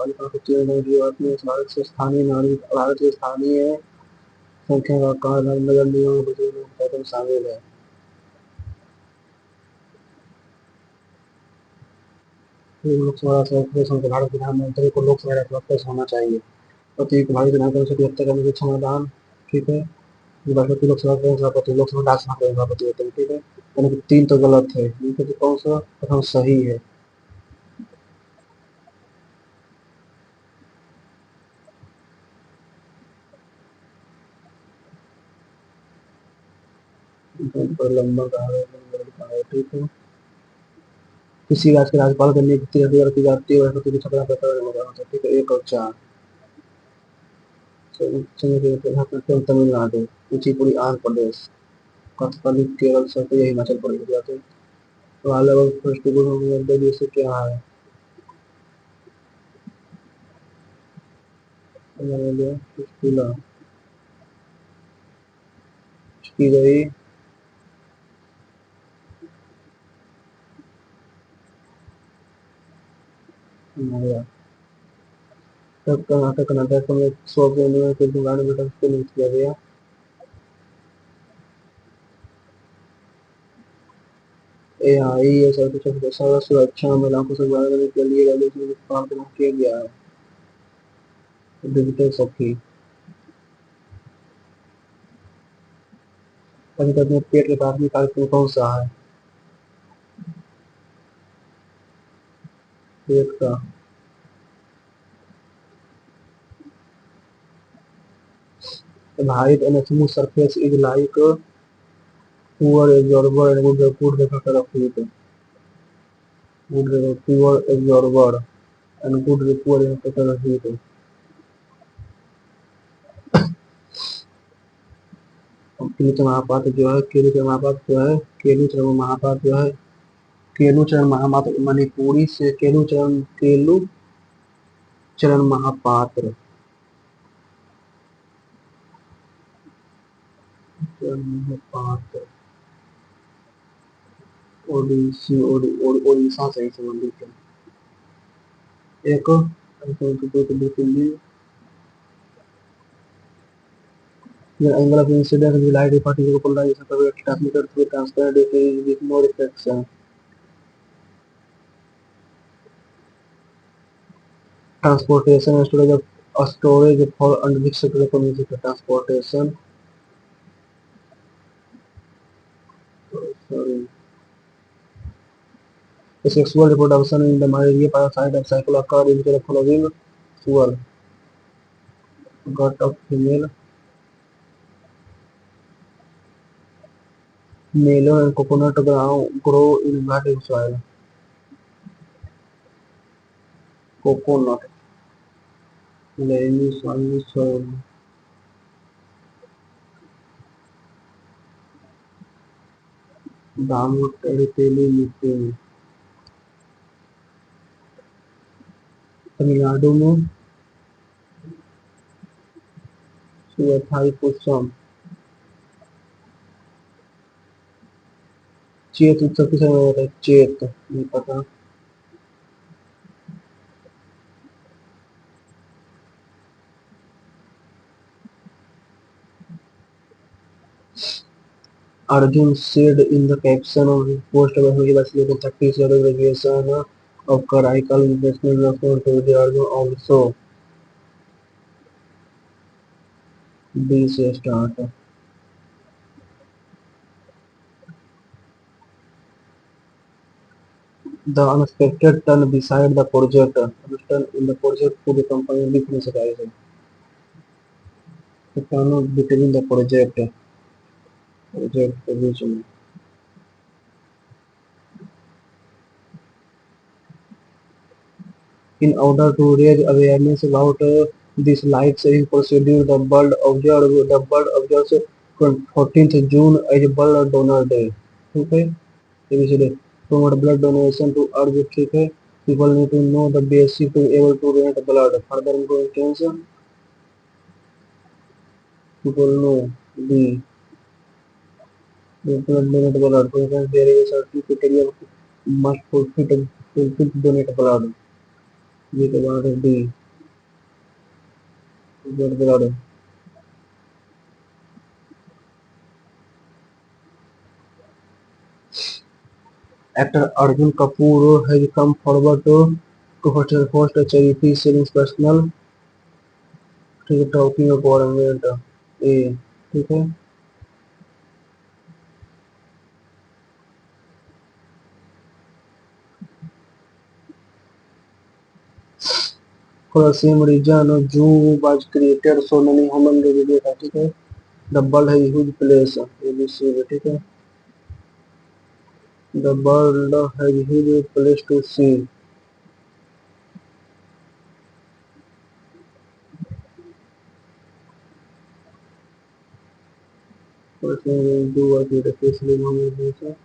भारत से स्थानीय नागरिक, भारत के स्थानीय संख्या का कारण नगर निगम शामिल है। लोकसभा सदस्य भारत प्रधानमंत्री को लोकसभा सदस्य होना चाहिए। प्रत्येक भारत विधानसभा से 73 करने के क्षमतान, ठीक है। राष्ट्रपति लोकसभा के सभापति, लोकसभा राज्यसभा के सभापति होते हैं, ठीक है। यानी कि तीन तो गलत है, तो कौन सा प्रथम सही है? पर लंबा कहा है, ठीक है। किसी राज्य के राज्यपाल के नियुक्ति अधिकार की जाती है राष्ट्रपति की छठा होता है, ठीक है। एक और चार, तमिलनाडु, कुचिपुड़ी आंध्र प्रदेश, कथकली केरल, सत्या हिमाचल प्रदेश जाते हैं। तो अलग अलग फेस्टिवल से क्या है? की गई गया। तब कर्नाटक में 100 के जुगाड़ में किया गया। एआई या सर्वर सुरक्षा महिलाओं को सुधार करने के लिए रेगुलेशन काम किया गया है। डिजिटल सखी पंचायत में पेट के प्राथमिक कार्यक्रम कौन सा है? पेट का। The height and a smooth surface is like a poor absorber and good reflector of heat. Poor absorber and good poor reflector of heat. Kelucharan Mahapatra जो है केलुचरण महापात्र मणिपुरी से केलुचरण महापात्र ओडिशा से ही संबंधित है। एक the angle of incidence of the light is particularly polarization transmitted through transparent is with no reflection. Transportation and storage for unmixed music transportation. Sorry. The sexual reproduction in the malaria parasite and cycle occur in the following fuel. Gut of female. Melon and coconut grow in wet soil. Coconut. Lemon soil. दामुट तेली मिट्टी में। तमिलनाडु में सुअथाई पुष्पम। चेत उत्सव किसे होता है? चेत नहीं पता। Arjun said in the caption of his post about his celebrating 30th graduation of Karaikal International National to the Arjun also be start. The unexpected turn beside the project. Turn in the project to the company difference arises. The turn between the project position. In order to raise awareness about this life-saving procedure, the world observes 14th June as Blood Donor Day. Okay, इसलिए promote blood donation to urge ठीक है people need to know the basic to be able to donate blood. Further information people know the blood donate blood. For instance, there is a certain criteria must fulfill to donate blood. ये के बाद D blood. Actor Arjun Kapoor has come forward to host a charity series personal talking government ए ठीक है for the same reason Zoo was created so many human video था ठीक है the world has huge place ABC ठीक है the world has huge place to see for the same reason Zoo was created especially human video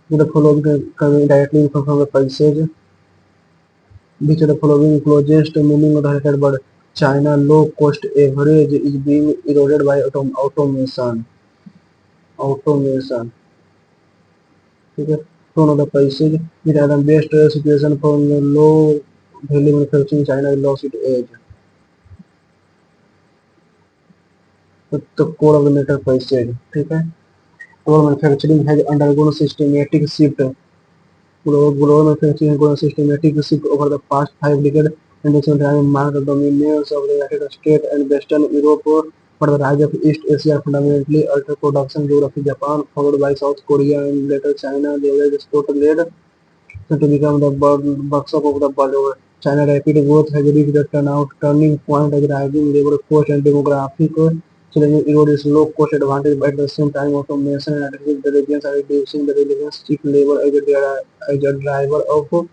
the following coming directly from the passage which of the following closest meaning of the highlighted word China low cost average is being eroded by automation automation. ठीक है, one of the prices it has the best situation for the low value manufacturing China lost its edge. तो core of the matter prices. ठीक है, global manufacturing has undergone systematic shift. Global manufacturing has gone systematic shift over the past 5 decades, and this will drive market dominance of the United States and Western Europe for the rise of East Asia, fundamentally alter production geography. Japan, followed by South Korea and later China, leveraged export-led to become the buckshot of the world. China's rapid growth has reached a turning point as rising labor cost and demographic challenges erode its low-cost advantage. But at the same time, automation and artificial intelligence are reducing the reliance cheap labor as a driver of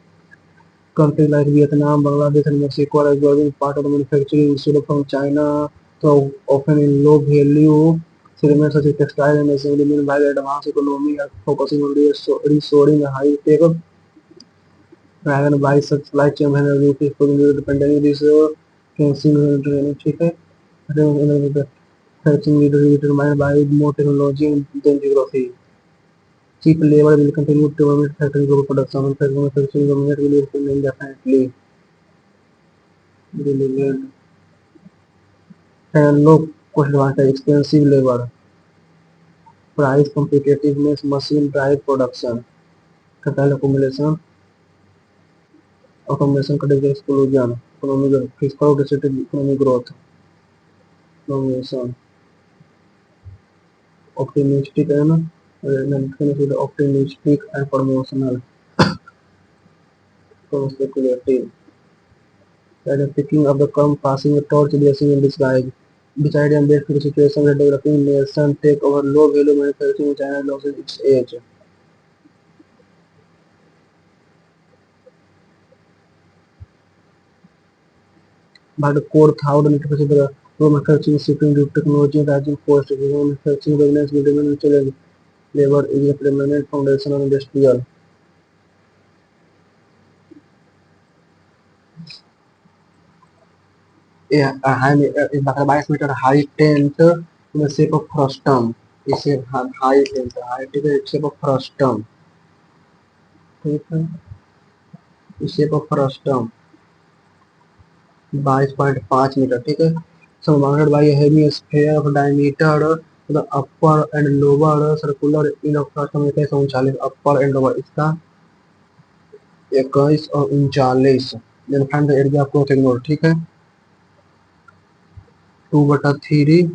countries like Vietnam, Bangladesh, and Mexico are absorbing part of the manufacturing instead from China, so often in low-value segments such as textile and assembly. Meanwhile, advanced economy are focusing on reshoring high-tech dragon by supply chain management exposing the pandemic this canceling ठीक है searching leader determined by more technology than geography. Cheap labor will continue to dominate factory global production and manufacturing dominate will remain indefinitely. Brilliant. And low cost advantage, expensive labor, price competitiveness, machine drive production, capital accumulation, automation, category exclusion, economic fiscal deficit, economic growth, automation. Optimistic and optimistic and promotional, speculative. That is picking up the current, passing the torch, blessing in disguise. Which idea and best for the situation where developing nation take over low value manufacturing in China loses its edge. But the core thought and the low manufacturing shipping due to technology and rising cost, manufacturing governance will remain a challenge. Labor is a permanent foundation of industrial. A high is the bias high tent in the shape of frustum. Is a high tent, high tent in the shape of frustum. ठीक है, इस shape of frustum 22.5 metre. ठीक है, surmounted by a hemisphere of diameter the upper and lower circular in of frustum 2139 upper and lower इसका 2139. then find the area of growth ignore. ठीक है, 2/3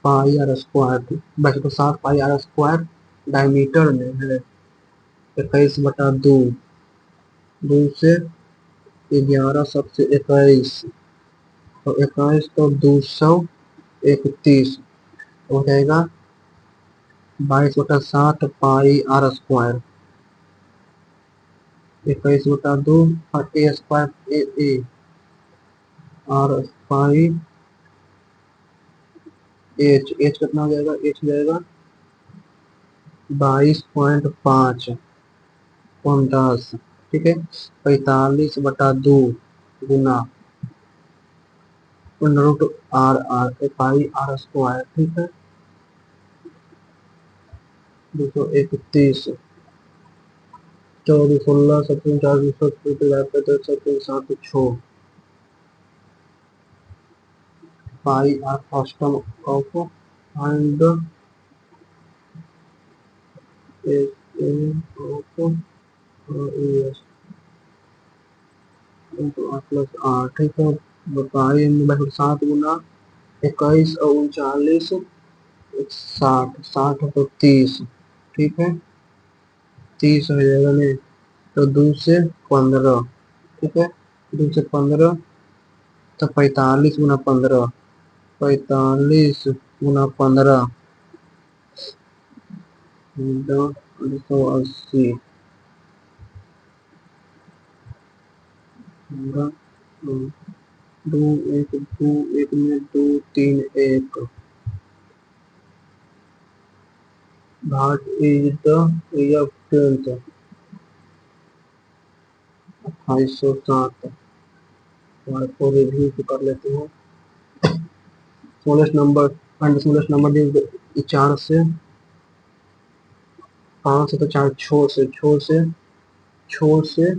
पाई r square वैसे तो 7 पाई आर स्क्वायर डायमीटर में है 21/2 2 से 11 सबसे 21 तो 21 तो 231 हो जाएगा 22/7 पाई आर स्क्वायर 21/2 और a square a r pi h कितना हो जाएगा एच जाएगा 22.5 10. ठीक है, 45/2 गुना root r r pi r square. ठीक है, 231 14 16 17 4 7 6 pi r custom of end of s into r plus r. ठीक है, पाई 7 गुना 21 और 39 60 60 तो 30. ठीक है, 30 हो जाएगा नहीं तो 2 से 15. ठीक है, 2 से 15 तो 45 गुना 15 45 गुना 15 280 दो एक में 2 3 1 what is the area of tenth 2807 को रिव्यू कर लेते हैं. Smallest number and the smallest number is ये 4 से 5 से तो 4 छोर से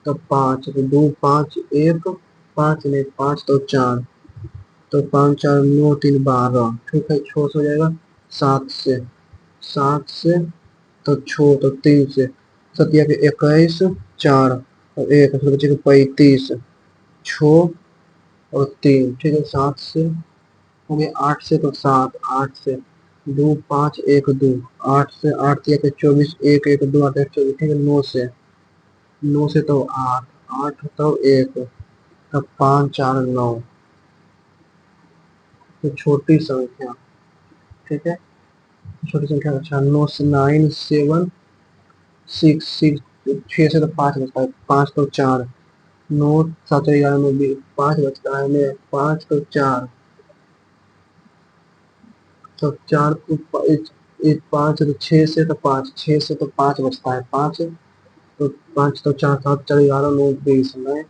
तो 5 तो 2 5 1 5 नहीं 5 तो 4 तो 5 4 9 3 12 ठीक है छोर से हो जाएगा 7 से तो छो तो 3 से 7 के 21 4 और 1 फिर बचेगा 35 छो और 3 ठीक है 7 से हो गया 8 से तो 7 8 से 2 5 1 2 8 से 8 के 24 1 1 2 8 24 ठीक है 9 से तो 8 8 तो 1 तब 5 4 9 तो छोटी संख्या ठीक है छोटी संख्या अच्छा 9 से 9 7 6 6 6 से तो 5 बचता है 5 तो 4 9 7 11 में भी 5 बचता है में 5 तो 4 तो 4 तो 5 तो 6 से तो 5 6 से तो 5 बचता है 5 तो 5 तो 4 7 4 11 9 20 में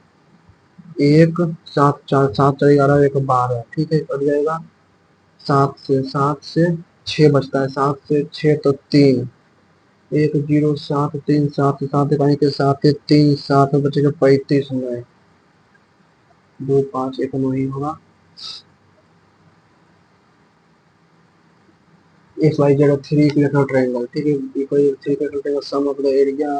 1 7 4 7 4 11 1 12 ठीक है कट जाएगा 7 से 6 बचता है 7 से 6 तो 3 1 0 7 3 7 7 पानी के 7 के 3 7 में बचेगा 35 में 2 5 1 नहीं होगा x y z three equilateral triangle ठीक है three equilateral triangle sum of the area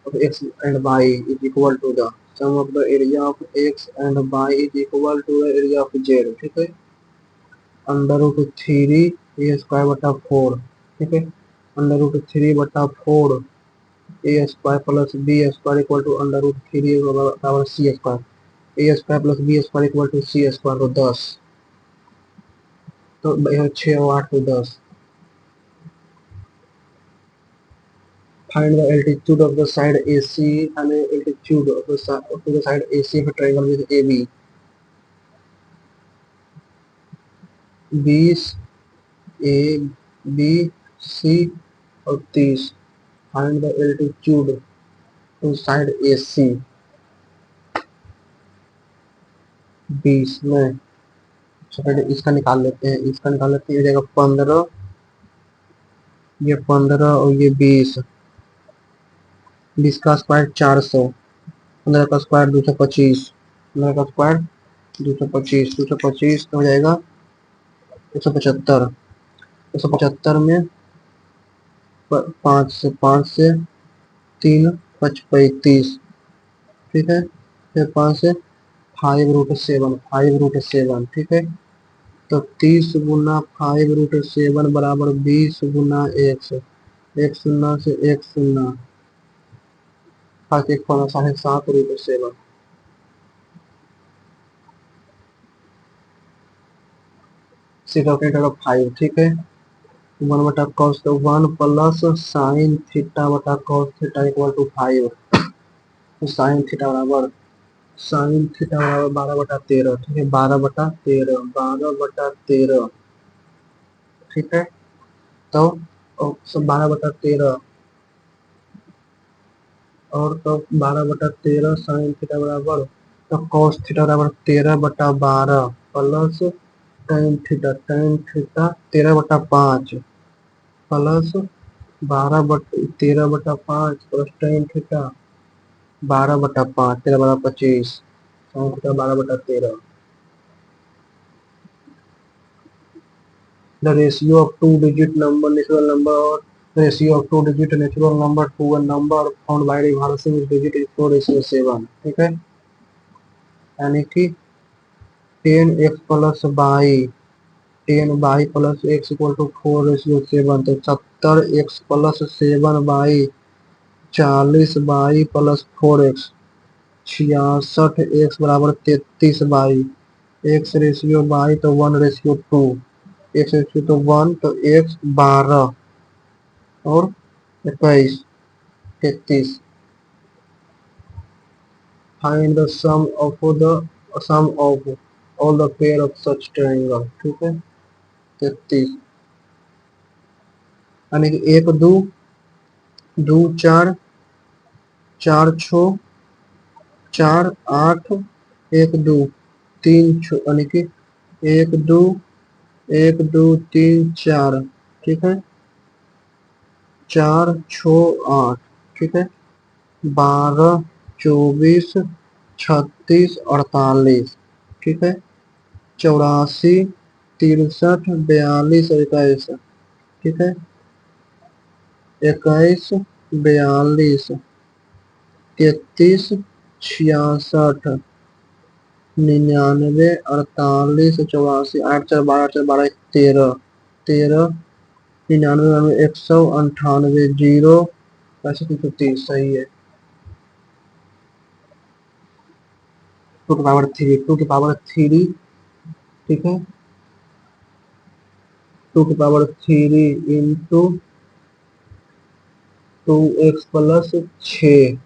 of x and y is equal to the sum of the area of x and y is equal to the area of z ठीक है under root three a square बटा 4 ठीक है under root three बटा 4 a square plus B square equal to under root three बराबर सी square A square plus B square equal to C square तो 10 तो 6 और 8 तो 10 Find the altitude of the side AC and the altitude of the side AC of a triangle with AB. 20 A B C और 30 Find the altitude to side AC 20 में पहले इसका निकाल लेते हैं ये जाएगा 15 ये 15 और ये 20 20 का स्क्वायर 400 15 का स्क्वायर 225 15 का स्क्वायर 225 हो जाएगा 175 175 में 5 से 3 5 35 ठीक है फिर 5 से 5√7 ठीक है तो 30 गुना 5√7 बराबर 20 गुना x एक शून्य से एक शून्य 7.7 सेकंड 5 ठीक है 1/cos 1 प्लस साइन थीटा बटा cos थीटा इक्वल टू 5 तो साइन थीटा बराबर 12/13 ठीक है 12/13 ठीक है तो 12/13 और तो 12/13 साइन थीटा बराबर तो cos थीटा बराबर 13/12 plus tan theta 13/5 plus 13/5 plus tan theta 12/5 13/25 sine theta 12/13 the ratio of two digit number natural number or ratio of two digit natural number to a number found by reversing its digit is 4:7 ठीक है यानी कि 10x plus by 10y plus x equal to 4:7 तो 70x plus 7y 40y plus 4x 66x बराबर 33y x ratio by तो 1:2 x ratio तो 1 तो x 12 और 21 33 find the sum of all the pair of such triangle ठीक है 33 यानी कि 1 2 2 4 4 6 4 8 1 2 3 यानी कि 1 2 1 2 3 4 ठीक है, 4 6 8, ठीक है, 12 24 36 48, ठीक है, 84 63 42 और 21, ठीक है, 21 42 33 66 99 48 84, 8 4 12 8 4 12 13 13 99 198 जीरो 330 सही है। 2 की पावर 3, 2 की पावर 3, ठीक है, 2 की पावर 3 इंटू 2x+6,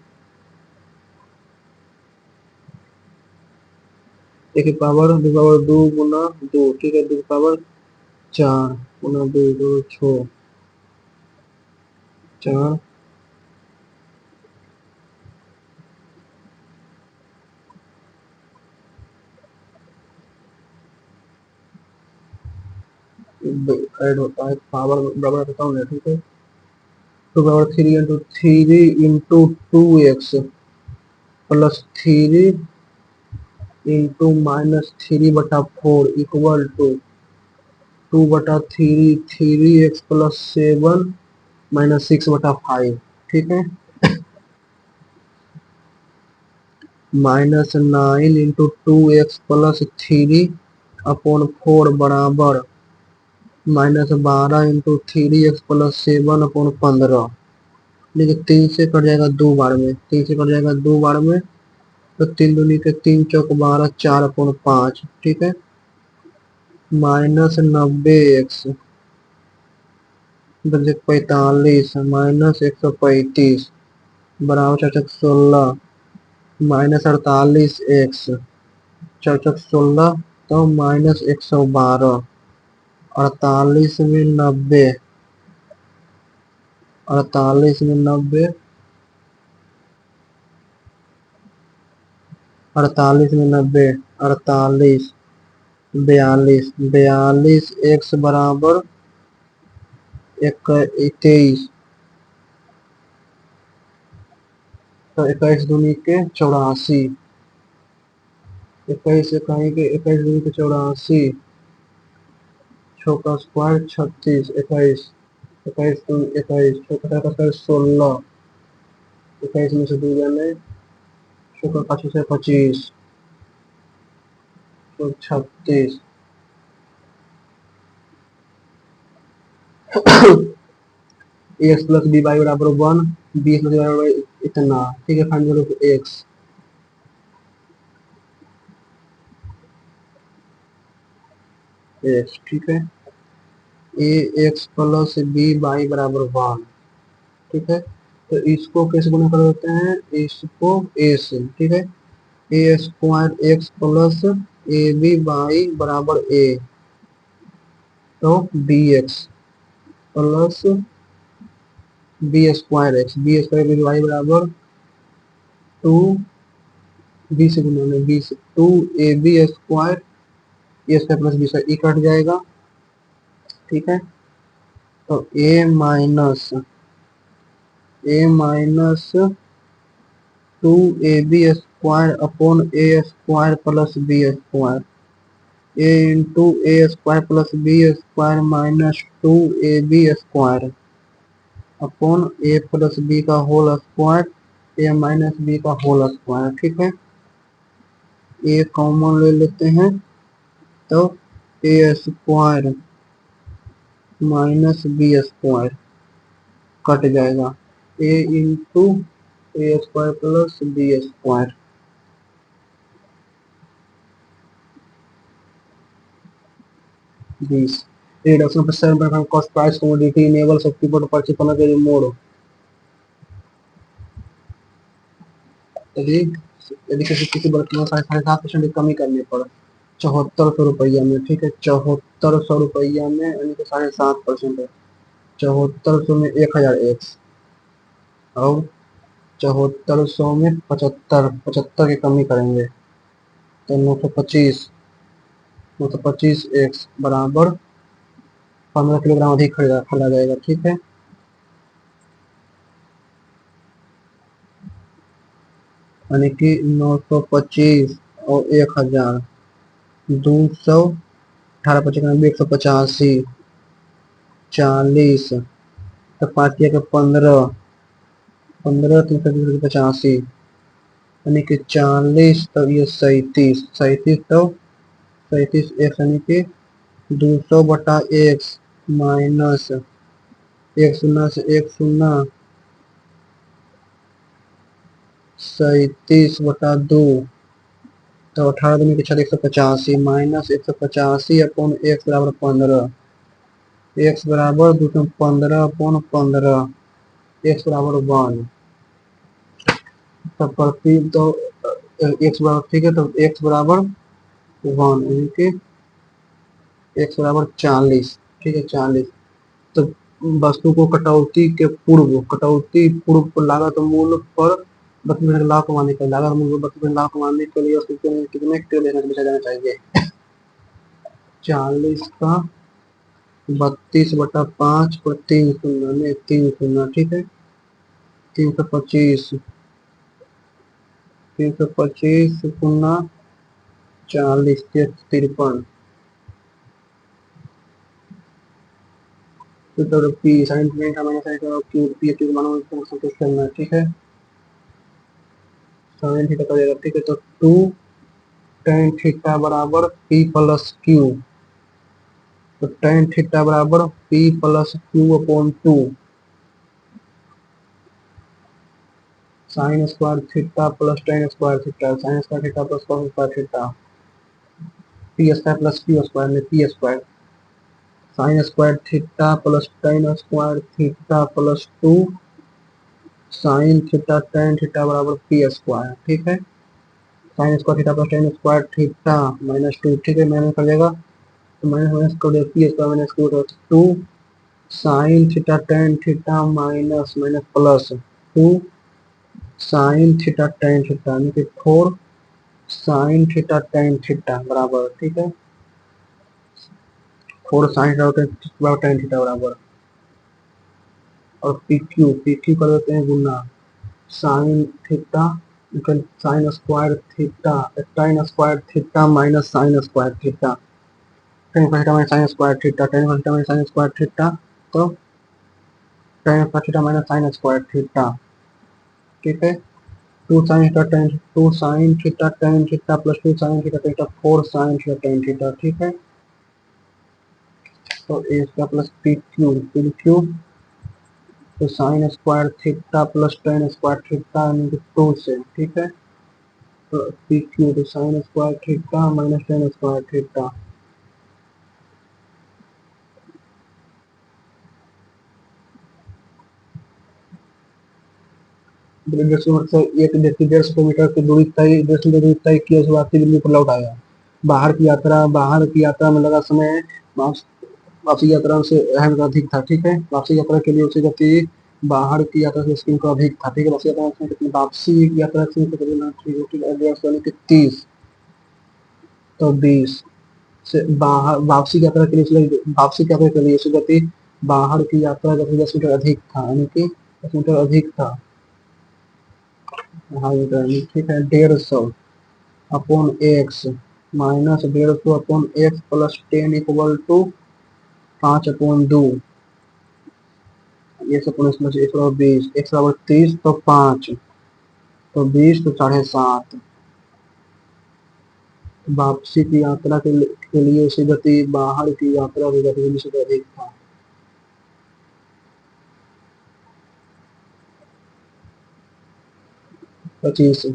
एक की पावर 2 ठीक है, 2 की पावर 4 गुना 2 4 ऐड होता है, पावर बराबर करता हूँ, ठीक है, 2 की power 3 into 2x+3 into -3/4 equal to 2/3 3x+7 -6/5, ठीक है, -9 इंटू 2x+3/4 बराबर -12 इंटू 3x+7/15। देखिए 3 से कट जाएगा 2 बार में, 3 से कट जाएगा 2 बार में, तो 3 दूनी के 3 चौक 12 4/5, ठीक है, -90x 45 -135 बराबर 4 × 16 -48x 4 × 16 तो -112, 48 में 90, 48 में 90, 48 में 90, 48 42 42 x बराबर 21, तो 21 दूनी के 84, 21 इकाई के 21 दूनी के 84, 6 का स्क्वायर 36, 21 21 दूनी 21, 6 का स्क्वायर 16, 21 में से 2 जाने, 6 का 5 से 25, 36, एक्स प्लस बी वाई बराबर 1, बी प्लस वाई बराबर इतना, ठीक है, फाइंड करो एक्स, एक्स, ठीक है, ए एक्स प्लस बी वाई बराबर 1, ठीक है, तो इसको कैसे गुना कर देते हैं, इसको ए से, ठीक है, a square x plus a b y बराबर ए, तो b x plus B square b y बराबर 2, बी से गुना में बी से 2 ab स्क्वायर, ए square plus B square, e cut जाएगा, ठीक है, तो a minus 2ab square upon a square plus B square, a into a square plus B square -2ab square upon a plus b का whole square a minus b का whole square, ठीक है, a common ले लेते हैं, तो a square minus b square cut जाएगा, a into a square plus B square, 20, reduction of seven cost price commodity enable substitute purchase करने के लिए मोड, यदि यदि किसी वर्तमान 7.5% की कमी करने पर 7400 रुपया में, ठीक है, 7400 रुपया में यानी कि 7.5% है, 7400 में 1000x और 7400 में 75 की कमी करेंगे, तो 925 x बराबर 15 किलोग्राम अधिक खरीदा जाएगा। ठीक है, यानी कि 925 और 1000, 200, 18, 25, 185, 40, तो 5 किया के 15, 15, 3, 85, यानी कि 40, तब ये 37, 37, तो 37 एक्स, यानी कि 200/x माइनस एक शून्य से एक शून्य, 37/2, तो 18 दूनी के 6, 185, माइनस 185 अपॉन एक्स बराबर 15, एक्स बराबर 215/15, एक्स बराबर 1, तब प्रति तो एक्स बराबर, ठीक है, तो एक्स बराबर 1, यानी कि एक्स बराबर 40, ठीक है, 40। तो वस्तु को कटौती पूर्व पर लागत मूल्य पर 32 लाख कमाने के लिए, लागत मूल्य पर 32 लाख कमाने के लिए उसको कितने किलो बेचा जाना चाहिए? 40 का 32/5 पर 3 शून्य में 3 शून्य, ठीक है, 325, 325 शून्य 40, 53, तो पी साइन का मैंने साइन क्यू पी क्यू मानो संतुष्ट करना है। ठीक है, साइन थीटा का जाएगा। ठीक है, तो 2 tan थीटा बराबर पी प्लस क्यू, तो tan थीटा बराबर p plus q upon 2 sine square theta plus tan square theta, sine square theta plus cos square theta, p square plus q square में p square, sine square theta plus tan square theta plus 2 sine theta tan theta बराबर p square. ठीक है, sine square theta plus tan square theta -2, ठीक है, मैंने कर देगा, तो माइनस माइनस कर दिया, P square minus Q, 2 sine theta tan theta minus minus plus 2 sine theta tan theta, यानी कि 4 साइन थीटा tan थीटा बराबर, ठीक है, 4 साइन थीटा tan थीटा बराबर, और पी क्यू कर देते हैं गुना sine theta sine square theta tan square theta minus sine square theta, tan theta minus sine square theta, tan theta minus sine square theta, तो tan theta minus sine square theta. ठीक है, 2 sine theta tan theta plus 2 sine theta tan theta, 4 sine theta tan theta. ठीक है, तो a square plus p q, तो sine square theta plus tan square theta यानी कि 2 से, ठीक है, तो पी क्यू, तो sine square theta minus tan square theta, एक व्यक्ति 150 मीटर की दूरी तय 150 मीटर दूरी तय की उस वापसी बिंदु पर लौट आया। बाहर की यात्रा में लगा समय वापस वापसी यात्रा से अहम अधिक था। ठीक है, वापसी यात्रा के लिए उसे गति बाहर की यात्रा से स्किन का अधिक था। ठीक है, वापसी यात्रा से यानी कि 30, तो 20 से बाहर वापसी यात्रा के लिए उसे गति बाहर की यात्रा गति 10 मीटर अधिक था, यानी कि 10 मीटर अधिक था। हाँ, ठीक है, 150 upon X minus 150 upon X plus 10 equal to 5/2, ये सब पुनः इसमें से 120, एक्स बराबर 30, तो 5, तो 20, तो 7.5, वापसी की यात्रा के लिए उसी गति बाहर की यात्रा की गति से अधिक था। 25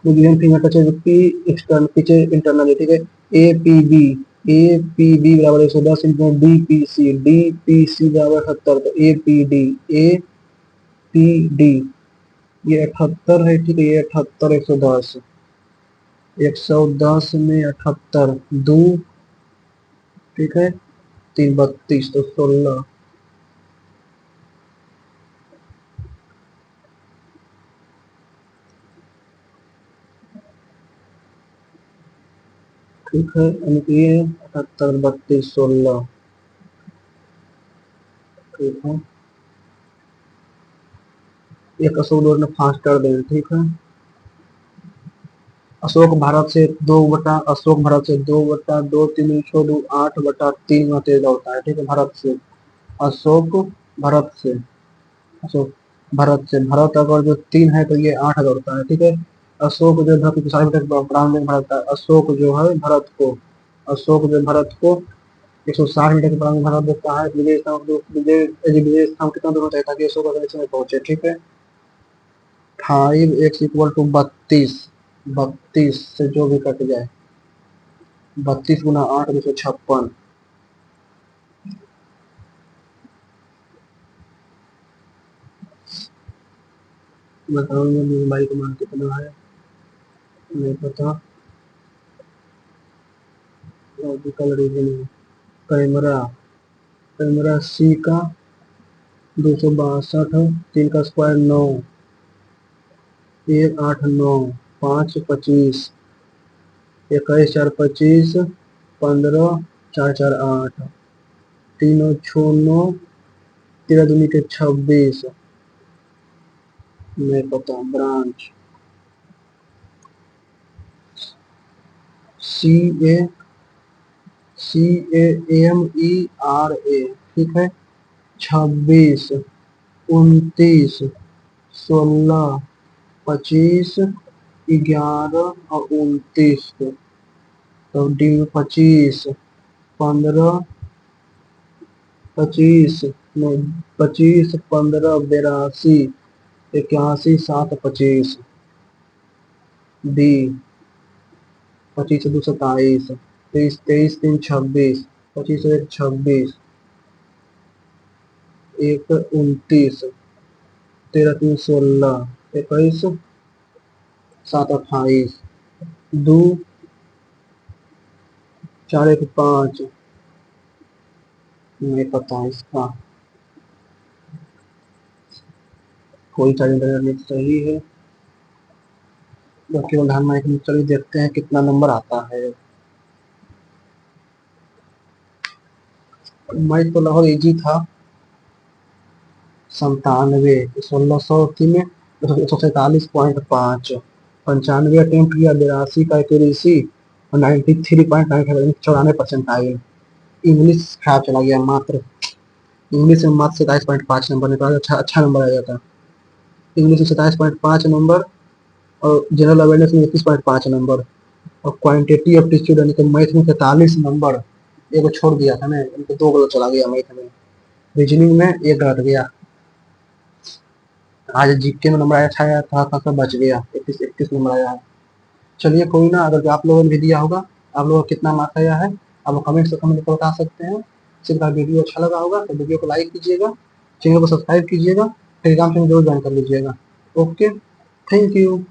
फिंगर टच पीछे इंटरनल, ठीक है, ए पी बी बराबर 110 इंटू डी पी सी बराबर 78, तो ए पी डी ये 78 है। ठीक है, ये 78, 110, 110 में 78, 2, ठीक है, 3, 32, तो 16, ठीक है, यानी ये 78 32 16। ठीक है, एक अशोक ने फास्टर दें। ठीक है, अशोक भारत से 2/2 3 छोड़ू 8/3 में तेज दौड़ता है। ठीक है, भारत से अशोक भारत से अशोक भारत अगर जो 3 है तो ये 8 दौड़ता है। ठीक है, अशोक जो भारत की सारी ब्रांड में भारत है। अशोक जो भारत को 160 मीटर के ब्रांड में भारत देता है। विजय स्थान कितना दूर होता है ताकि अशोक अगले समय पहुंचे। ठीक है, 5x = 32। 32 से जो भी कट जाए, 32 × 8 256। बताओ ये मुंबई का मान कितना है, नहीं पता। Logical reasoning. Camera camera C का 262, 3 का स्क्वायर 9, 1 8 9 5 25, 21 4 25, 15 4 4 8, 3 6 9, 13 दूनी के 26। नहीं पता। Branch CA CAMERA। ठीक है, 26 29 16 25 11 और 29। तो डी 25 15 25 नहीं 25 15 82 81 7 25। डी 25 2 27 23 23 3 26 25 1 26 1 29 13 3 16 21 7 28 2 4 1 5। नहीं पता इसका। कोई सा इंटरनेट सही है, केवल ध्यान में। चलिए देखते हैं कितना नंबर आता है। मैथ तो लगभग इजी था। 97 1680 में 147.5। 95 अटेम्प्ट किया, 82 का एक्यूरेसी और 93.95 94%। इंग्लिश खराब चला गया मात्र। इंग्लिश में मात्र 27.5 नंबर निकाला, अच्छा नंबर आ जाता। इंग्लिश में 27.5 नंबर और जनरल अवेयरनेस में 21.5 नंबर और क्वांटिटी एप्टीट्यूड यानी कि मैथ में 43 नंबर। एगो छोड़ दिया था ना, इनको 2 गलत चला गया मैथ में। रीजनिंग में एक गलत गया। आज जीके में नंबर आया था, खासा बच गया। 31 नंबर आया है। चलिए कोई ना, अगर आप लोगों ने भी दिया होगा, आप लोगों को कितना मार्क्स आया है आप लोग कमेंट से बता सकते हैं। सिर्फ वीडियो अच्छा लगा होगा तो वीडियो को लाइक कीजिएगा, चैनल को सब्सक्राइब कीजिएगा, टेलीग्राम चैनल जरूर ज्वाइन कर लीजिएगा। Okay, thank you.